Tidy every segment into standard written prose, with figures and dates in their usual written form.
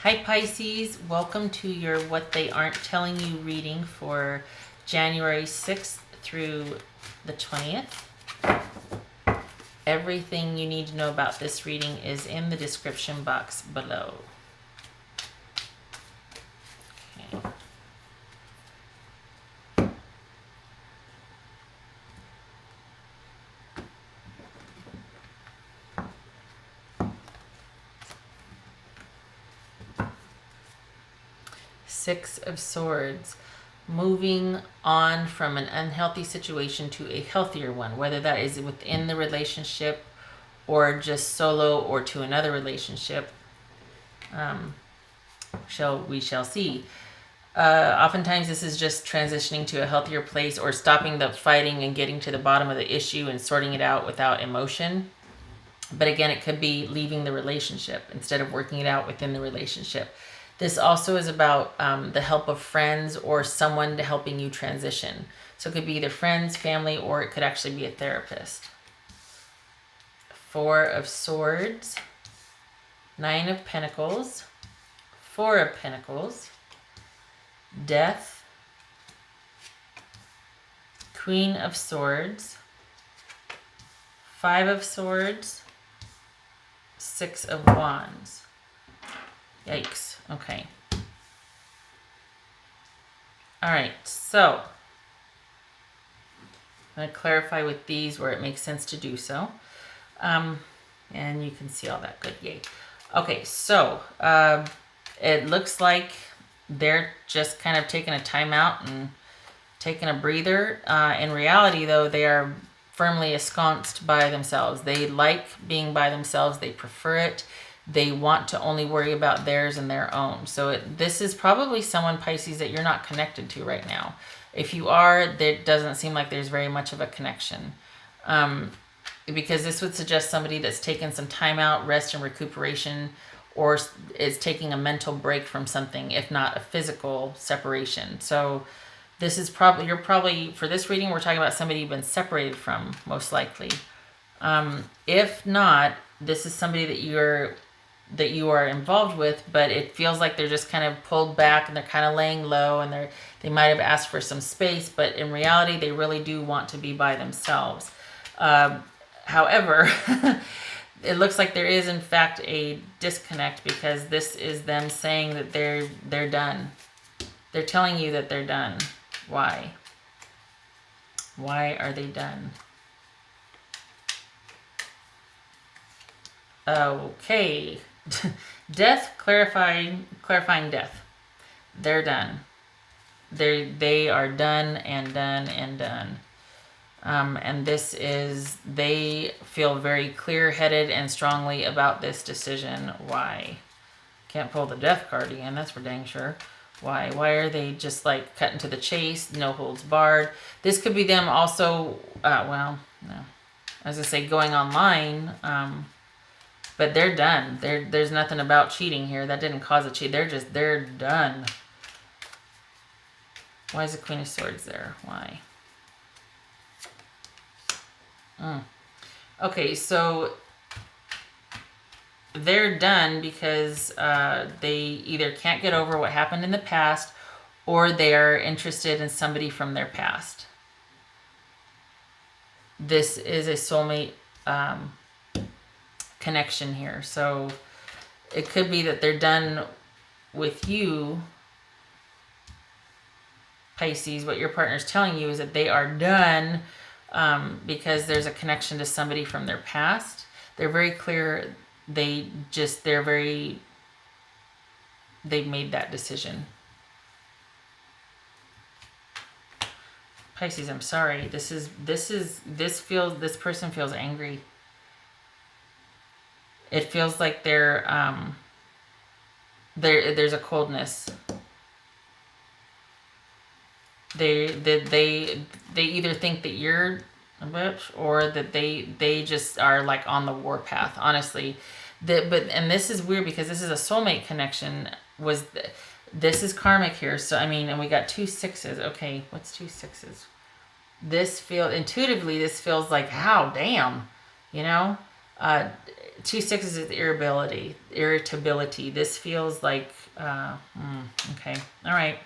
Hi Pisces, welcome to your What They Aren't Telling You reading for January 6th through the 20th. Everything you need to know about this reading is in the description box below. Okay. Six of Swords. Moving on from an unhealthy situation to a healthier one, whether that is within the relationship or just solo or to another relationship. We shall see. Oftentimes this is just transitioning to a healthier place or stopping the fighting and getting to the bottom of the issue and sorting it out without emotion. But again, it could be leaving the relationship instead of working it out within the relationship. This also is about the help of friends or someone helping you transition. So it could be either friends, family, or it could actually be a therapist. Four of Swords, Nine of Pentacles, Four of Pentacles, Death, Queen of Swords, Five of Swords, Six of Wands. Yikes. Okay. All right. So I'm going to clarify with these where it makes sense to do so. And you can see all that good. Yay. Okay. So it looks like they're just kind of taking a timeout and taking a breather. In reality, though, they are firmly ensconced by themselves. They like being by themselves. They prefer it. They want to only worry about theirs and their own. So this is probably someone, Pisces, that you're not connected to right now. If you are, it doesn't seem like there's very much of a connection. Because this would suggest somebody that's taken some time out, rest and recuperation, or is taking a mental break from something, if not a physical separation. So this is probably, for this reading, we're talking about somebody you've been separated from, most likely. If not, this is somebody that you are involved with, but it feels like they're just kind of pulled back and they're kind of laying low, and they might have asked for some space, but in reality, they really do want to be by themselves. However, it looks like there is in fact a disconnect, because this is them saying that they're done. They're telling you that they're done. Why? Why are they done? Okay. Death, clarifying death. They're done. They are done and done and done. And this is, they feel very clear-headed and strongly about this decision. Why? Can't pull the death card again, that's for dang sure. Why? Why are they just like cutting to the chase, no holds barred? This could be them also, well, no. As I say, going online, but they're done. There's nothing about cheating here. That didn't cause a cheat. They're done. Why is the Queen of Swords there? Why? Okay, so they're done because they either can't get over what happened in the past, or they are interested in somebody from their past. This is a soulmate connection here. So it could be that they're done with you, Pisces. What your partner's telling you is that they are done because there's a connection to somebody from their past. They're very clear. They've made that decision. Pisces, I'm sorry. This person feels angry. It feels like there's a coldness. They either think that you're a bitch, or that they just are like on the warpath, honestly. And this is weird because this is a soulmate connection. This is karmic here. So I mean, and we got 2 6s. Okay, what's 2 6s? Intuitively, this feels like, how damn, you know? 2 sixes is irritability. This feels like, okay, all right.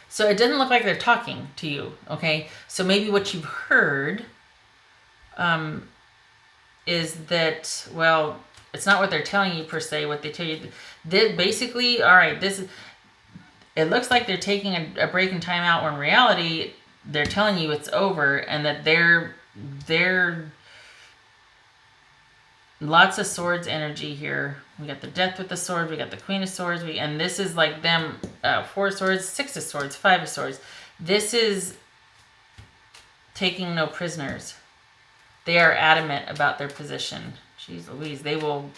So it doesn't look like they're talking to you, okay? So maybe what you've heard is that, well, it's not what they're telling you per se. What they tell you, basically, all right, it looks like they're taking a break in time out, when in reality, they're telling you it's over, and that they're lots of swords energy here. We got the death with the sword. We got the queen of swords. And this is like them, 4 of swords, 6 of swords, 5 of swords. This is taking no prisoners. They are adamant about their position. Jeez Louise, they will,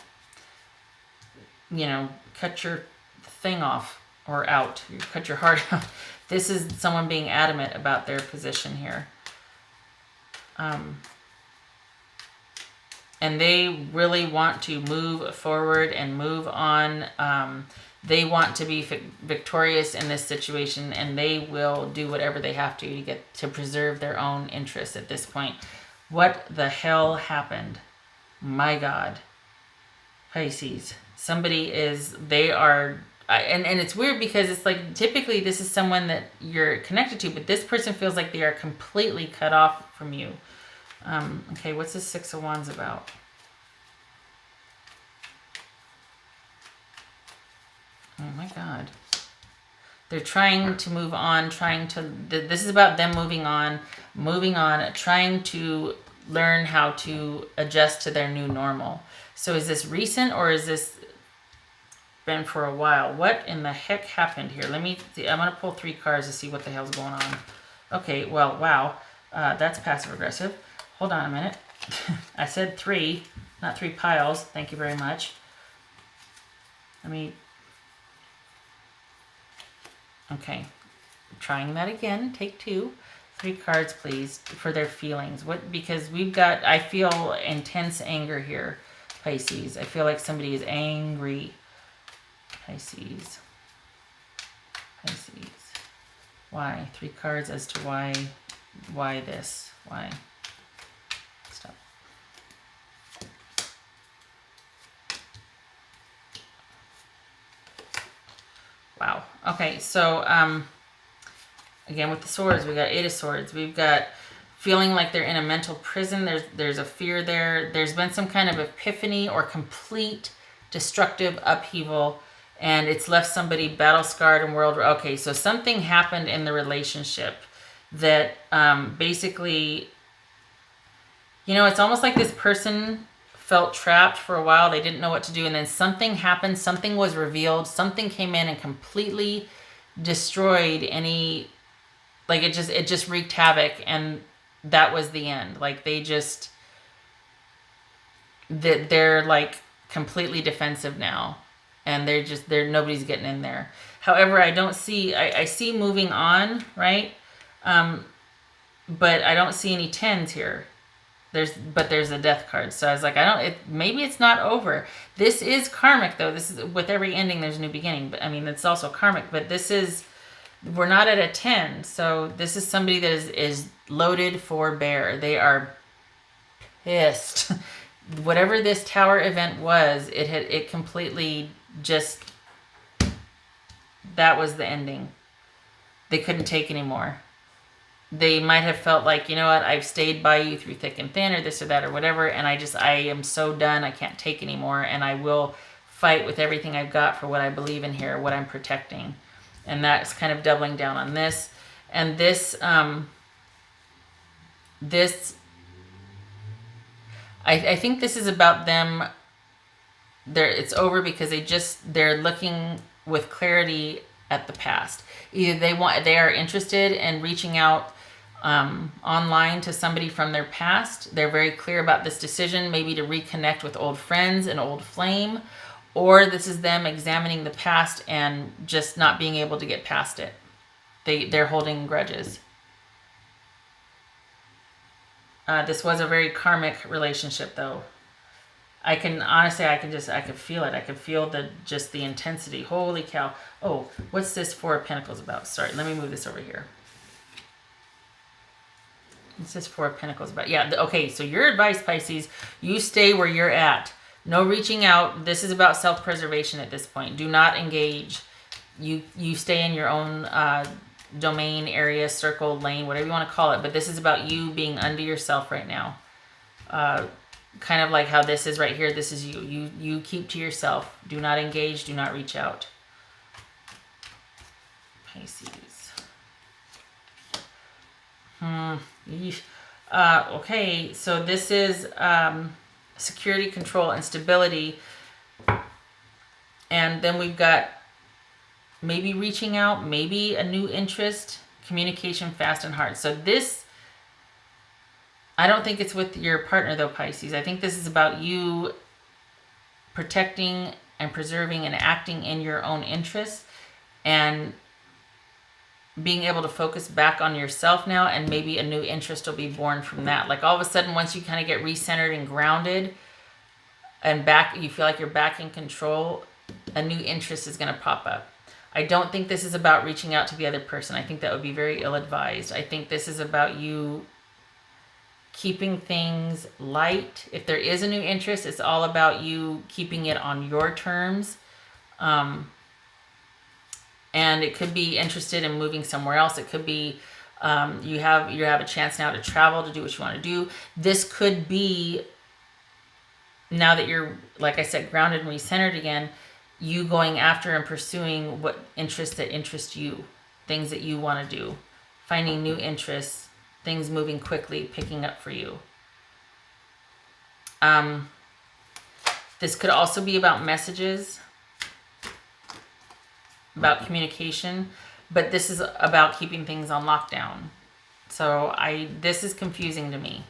cut your thing off or out. You cut your heart out. This is someone being adamant about their position here. And they really want to move forward and move on. They want to be victorious in this situation, and they will do whatever they have to get to preserve their own interests at this point. What the hell happened? My God. Pisces. They are, and it's weird because it's like, typically this is someone that you're connected to, but this person feels like they are completely cut off from you. Okay, what's this 6 of Wands about? Oh my God. They're trying to move on, this is about them moving on, trying to learn how to adjust to their new normal. So is this recent, or is this been for a while? What in the heck happened here? Let me see. I'm going to pull 3 cards to see what the hell's going on. Okay, well, wow. That's passive aggressive. Hold on a minute. I said 3, not 3 piles. Thank you very much. Okay. Trying that again. Take 2. 3 cards, please, for their feelings. Because I feel intense anger here, Pisces. I feel like somebody is angry. Pisces. Why? 3 cards as to why this? Why? Stop. Wow. Okay, so again with the swords, we got 8 of swords. We've got feeling like they're in a mental prison. There's a fear there. There's been some kind of epiphany or complete destructive upheaval, and it's left somebody battle scarred and world. Okay, so something happened in the relationship that basically, it's almost like this person felt trapped for a while. They didn't know what to do, and then something happened. Something was revealed. Something came in and completely destroyed any, like it just wreaked havoc, and that was the end. Like they're like completely defensive now, and they're nobody's getting in there. However, I see moving on, right? But I don't see any 10s here. There's a death card. So I was like, maybe it's not over. This is karmic though. This is, with every ending there's a new beginning. But it's also karmic, but we're not at a 10. So this is somebody that is loaded for bear. They are pissed. Whatever this tower event was, it completely just, that was the ending. They couldn't take anymore. They might have felt like, you know what, I've stayed by you through thick and thin, or this or that or whatever, and I am so done, I can't take anymore, and I will fight with everything I've got for what I believe in here, what I'm protecting. And that's kind of doubling down on this. And this, I think this is about them. It's over because they're looking with clarity at the past. Either they are interested in reaching out online to somebody from their past. They're very clear about this decision, maybe to reconnect with old friends, an old flame, or this is them examining the past and just not being able to get past it. They're holding grudges. This was a very karmic relationship, though. I could feel it. I could feel the intensity. Holy cow. Oh, what's this 4 of Pentacles about? Sorry, let me move this over here. This is Four of Pentacles. But yeah, okay, so your advice, Pisces, you stay where you're at. No reaching out. This is about self-preservation at this point. Do not engage. You stay in your own domain, area, circle, lane, whatever you want to call it. But this is about you being under yourself right now. Kind of like how this is right here. This is you. You keep to yourself. Do not engage. Do not reach out. Pisces. Okay, so this is security, control, and stability. And then we've got maybe reaching out, maybe a new interest, communication, fast and hard. So this, I don't think it's with your partner though, Pisces. I think this is about you protecting and preserving and acting in your own interests and being able to focus back on yourself now, and maybe a new interest will be born from that. Like all of a sudden, once you kind of get recentered and grounded and back, you feel like you're back in control, a new interest is going to pop up. I don't think this is about reaching out to the other person. I think that would be very ill-advised. I think this is about you keeping things light. If there is a new interest, it's all about you keeping it on your terms. And it could be interested in moving somewhere else. It could be you have a chance now to travel, to do what you want to do. This could be, now that you're, like I said, grounded and recentered again, you going after and pursuing what interests that interest you, things that you want to do, finding new interests, things moving quickly, picking up for you. This could also be about messages, about communication, but this is about keeping things on lockdown. So this is confusing to me.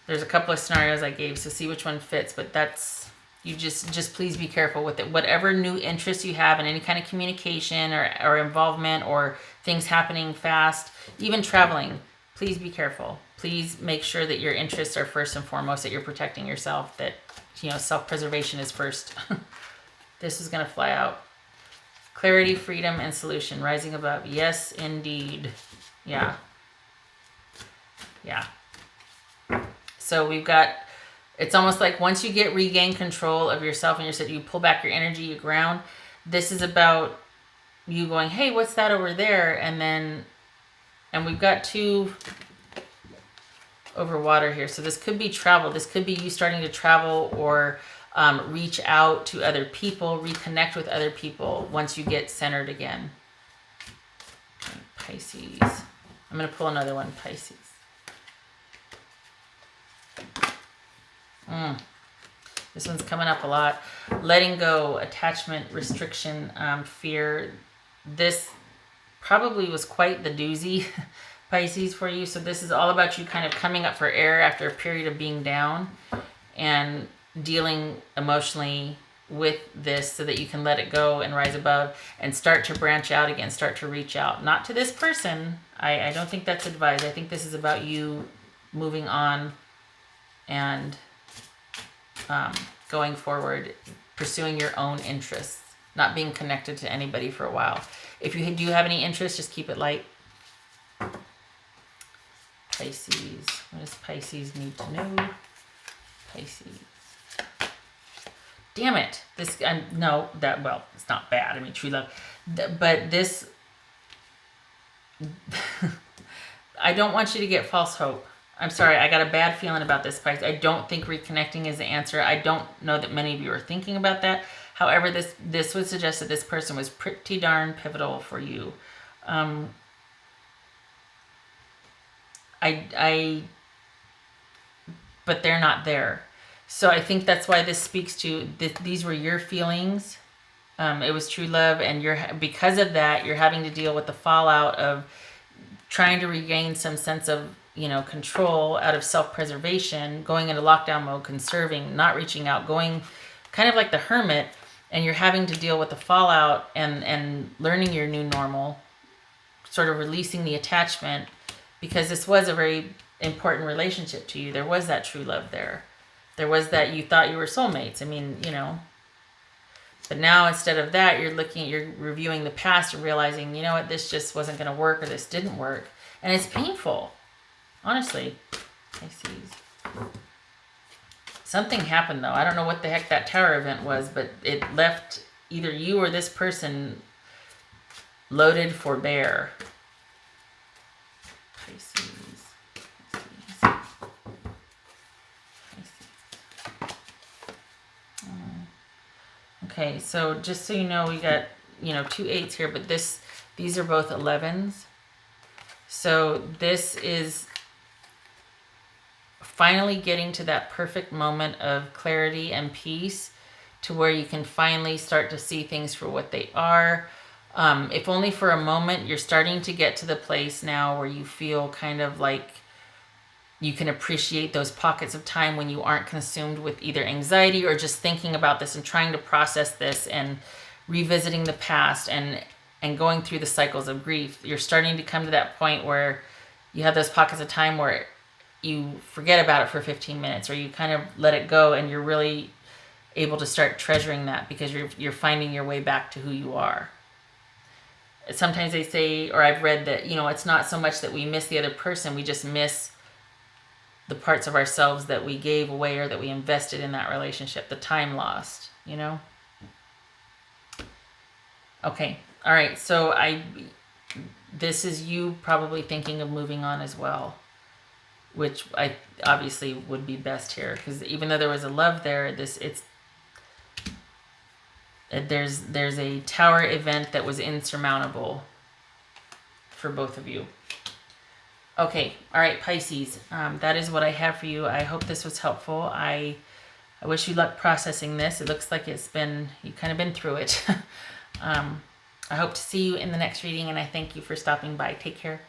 There's a couple of scenarios I gave, so see which one fits, but that's, you just please be careful with it. Whatever new interest you have in any kind of communication or involvement or things happening fast, even traveling, please be careful. Please make sure that your interests are first and foremost, that you're protecting yourself, that, self-preservation is first. This is going to fly out. Clarity, freedom, and solution. Rising above. Yes, indeed. Yeah. Yeah. So we've got, it's almost like once you regain control of yourself and you pull back your energy, you ground. This is about you going, hey, what's that over there? And we've got two over water here. So this could be travel. This could be you starting to travel or reach out to other people, reconnect with other people once you get centered again. Okay, Pisces. I'm going to pull another one, Pisces. This one's coming up a lot. Letting go, attachment, restriction, fear. This probably was quite the doozy, Pisces, for you. So this is all about you kind of coming up for air after a period of being down and dealing emotionally with this so that you can let it go and rise above and start to branch out again, start to reach out. Not to this person. I don't think that's advised. I think this is about you moving on and going forward, pursuing your own interests, not being connected to anybody for a while. If you do have any interest, just keep it light. Pisces. What does Pisces need to know? Pisces. Damn it. This, no, that, well, it's not bad. I mean, true love. But this, I don't want you to get false hope. I'm sorry, I got a bad feeling about this, Pisces. I don't think reconnecting is the answer. I don't know that many of you are thinking about that. However, this would suggest that this person was pretty darn pivotal for you. But they're not there. So I think that's why this speaks to, these were your feelings. It was true love, and because of that, you're having to deal with the fallout of trying to regain some sense of, control out of self-preservation, going into lockdown mode, conserving, not reaching out, going kind of like the hermit, and you're having to deal with the fallout and learning your new normal, sort of releasing the attachment, because this was a very important relationship to you. There was that true love there. There was that you thought you were soulmates. I mean, but now instead of that, you're reviewing the past and realizing, you know what, this just wasn't going to work, or this didn't work. And it's painful. Honestly. Pisces. Something happened though. I don't know what the heck that tower event was, but it left either you or this person loaded for bear. Pisces. Okay, so just so you know, we got, 2 8s here, but these are both 11s. So this is finally getting to that perfect moment of clarity and peace to where you can finally start to see things for what they are. If only for a moment, you're starting to get to the place now where you feel kind of like you can appreciate those pockets of time when you aren't consumed with either anxiety or just thinking about this and trying to process this and revisiting the past and going through the cycles of grief. You're starting to come to that point where you have those pockets of time where you forget about it for 15 minutes or you kind of let it go, and you're really able to start treasuring that because you're finding your way back to who you are. Sometimes they say, or I've read that, it's not so much that we miss the other person, we just miss the parts of ourselves that we gave away or that we invested in that relationship, the time lost, Okay. All right. So this is you probably thinking of moving on as well, which I obviously would be best here, because even though there was a love there, there's a tower event that was insurmountable for both of you. Okay, all right, Pisces, that is what I have for you. I hope this was helpful. I wish you luck processing this. It looks like you've kind of been through it. I hope to see you in the next reading, and I thank you for stopping by. Take care.